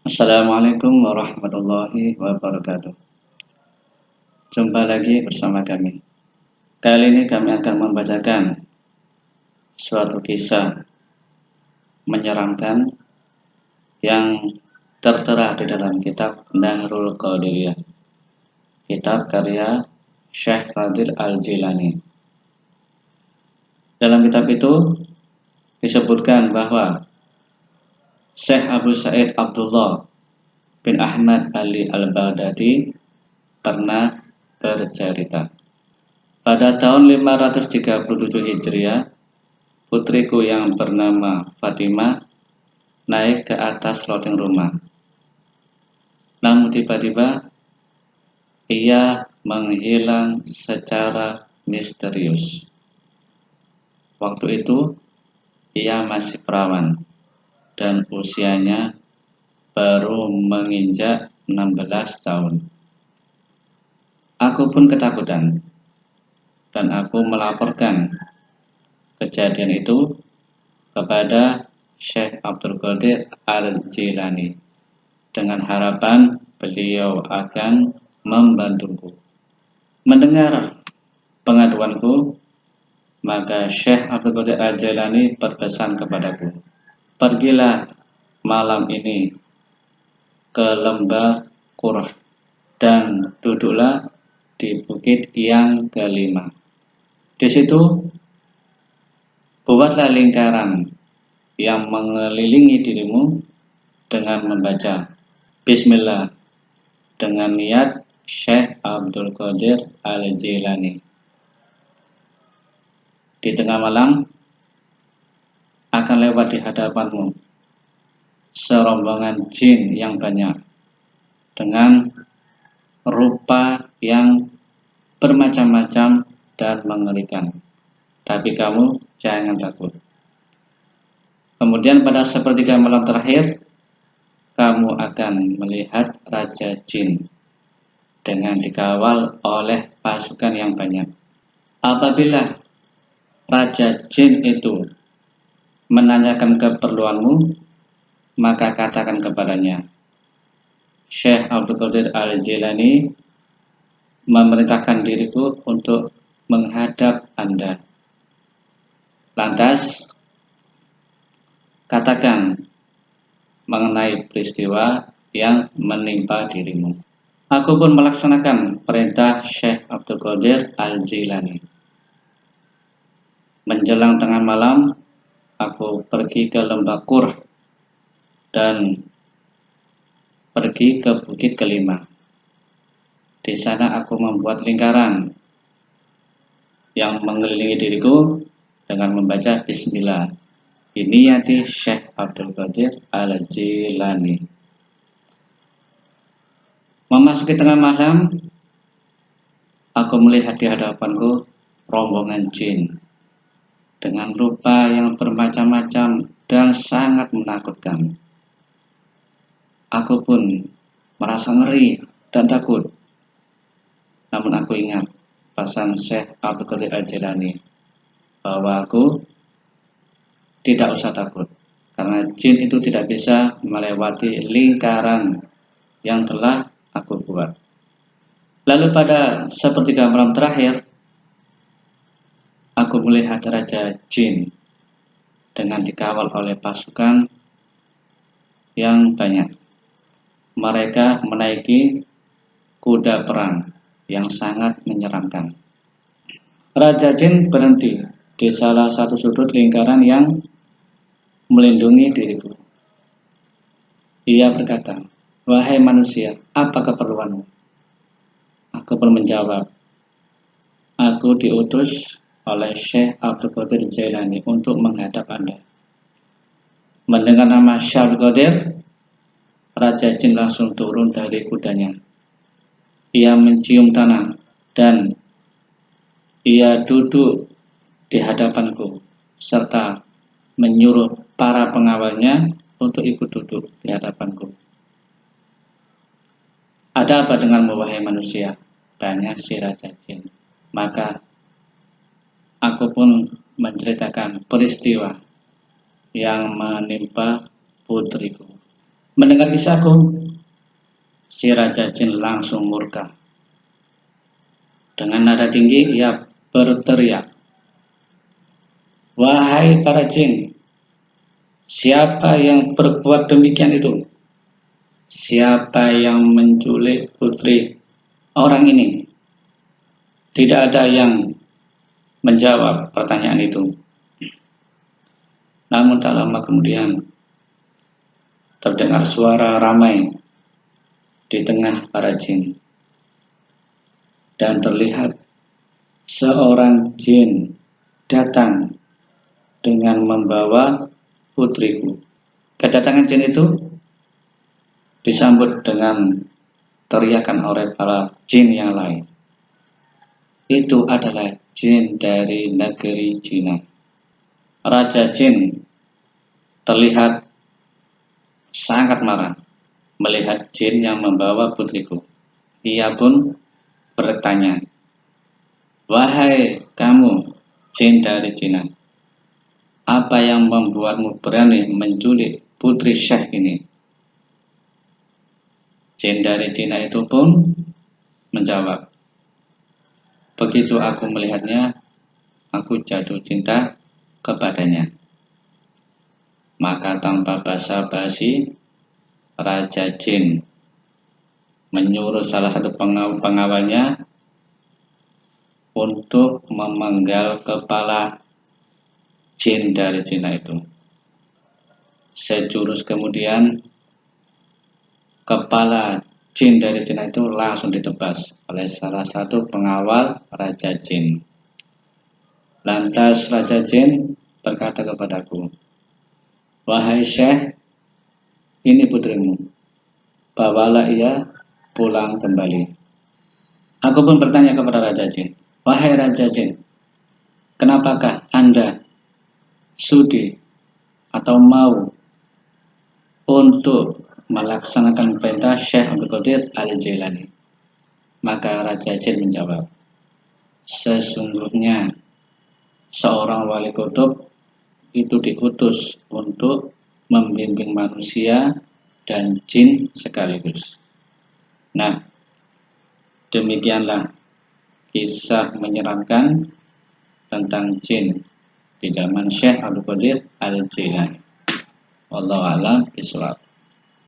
Assalamualaikum warahmatullahi wabarakatuh. Jumpa lagi bersama kami. Kali ini kami akan membacakan suatu kisah menyeramkan yang tertera di dalam kitab Nahrul Qadiriyah, kitab karya Syekh Qadir Al-Jilani. Dalam kitab itu disebutkan bahwa Syekh Abu Sa'id Abdullah bin Ahmad Ali Al-Baghdadi pernah bercerita. Pada tahun 537 Hijriah, putriku yang bernama Fatimah naik ke atas loteng rumah. Namun tiba-tiba ia menghilang secara misterius. Waktu itu ia masih perawan dan usianya baru menginjak 16 tahun. Aku pun ketakutan dan aku melaporkan kejadian itu kepada Syekh Abdul Qadir Al-Jilani dengan harapan beliau akan membantuku. Mendengar pengaduanku, maka Syekh Abdul Qadir Al-Jilani berpesan kepadaku, pergilah malam ini ke lembah Qurah dan duduklah di bukit yang kelima. Di situ buatlah lingkaran yang mengelilingi dirimu dengan membaca Bismillah dengan niat Syekh Abdul Qadir Al-Jilani. Di tengah malam akan lewat di hadapanmu serombongan jin yang banyak dengan rupa yang bermacam-macam dan mengerikan. Tapi kamu jangan takut. Kemudian pada sepertiga malam terakhir, kamu akan melihat Raja Jin dengan dikawal oleh pasukan yang banyak. Apabila Raja Jin itu menanyakan keperluanmu, maka katakan kepadanya, Syekh Abdul Qadir Al-Jilani memerintahkan diriku untuk menghadap Anda. Lantas, katakan mengenai peristiwa yang menimpa dirimu. Aku pun melaksanakan perintah Syekh Abdul Qadir Al-Jilani. Menjelang tengah malam, aku pergi ke lembah Qurah dan pergi ke bukit kelima. Di sana aku membuat lingkaran yang mengelilingi diriku dengan membaca Bismillah. Ini yaitu Syekh Abdul Qadir Al-Jilani. Memasuki tengah malam, aku melihat di hadapanku rombongan jin dengan rupa yang bermacam-macam dan sangat menakutkan. Aku pun merasa ngeri dan takut. Namun aku ingat pesan Syekh Abdul Qadir Al-Jilani bahwa aku tidak usah takut, karena jin itu tidak bisa melewati lingkaran yang telah aku buat. Lalu pada sepertiga malam terakhir, aku melihat Raja Jin dengan dikawal oleh pasukan yang banyak. Mereka menaiki kuda perang yang sangat menyeramkan. Raja Jin berhenti di salah satu sudut lingkaran yang melindungi diriku. Ia berkata, wahai manusia, apa keperluanmu? Aku pun menjawab, aku diutus oleh Syekh Abdul Qadir Jilani untuk menghadap Anda. Mendengar nama Syekh Abdul Qadir, Raja Jin langsung turun dari kudanya. Ia mencium tanah dan ia duduk di hadapanku serta menyuruh para pengawalnya untuk ikut duduk di hadapanku. Ada apa denganmu wahai manusia? Tanya si Raja Jin. Maka aku pun menceritakan peristiwa yang menimpa putriku. Mendengar kisahku, si Raja Jin langsung murka. Dengan nada tinggi ia berteriak, "Wahai para jin, siapa yang berbuat demikian itu? Siapa yang menculik putri orang ini?" Tidak ada yang menjawab pertanyaan itu. Namun tak lama kemudian terdengar suara ramai di tengah para jin. Dan terlihat seorang jin datang dengan membawa putriku. Kedatangan jin itu disambut dengan teriakan oleh para jin yang lain. Itu adalah jin dari negeri Cina. Raja Jin terlihat sangat marah melihat jin yang membawa putriku. Ia pun bertanya, "Wahai kamu, jin dari Cina, apa yang membuatmu berani menculik putri Syekh ini?" Jin dari Cina itu pun menjawab, "Begitu aku melihatnya, aku jatuh cinta kepadanya." Maka tanpa basa-basi, Raja Jin menyuruh salah satu pengawalnya untuk memenggal kepala jin dari Cina itu. Sejurus kemudian, kepala jin dari Cina itu langsung ditebas oleh salah satu pengawal Raja Jin. Lantas Raja Jin berkata kepadaku, "Wahai Syekh, ini putrimu, bawalah ia pulang kembali." Aku pun bertanya kepada Raja Jin, "Wahai Raja Jin, kenapakah Anda sudi atau mau untuk melaksanakan perintah Syekh Abdul Qadir Al-Jailani?" Maka Raja Jin menjawab, "Sesungguhnya seorang wali kutub itu diutus untuk membimbing manusia dan jin sekaligus." Nah, demikianlah kisah menyeramkan tentang jin di zaman Syekh Abdul Qadir Al-Jailani. Wallahu a'lam bishawab.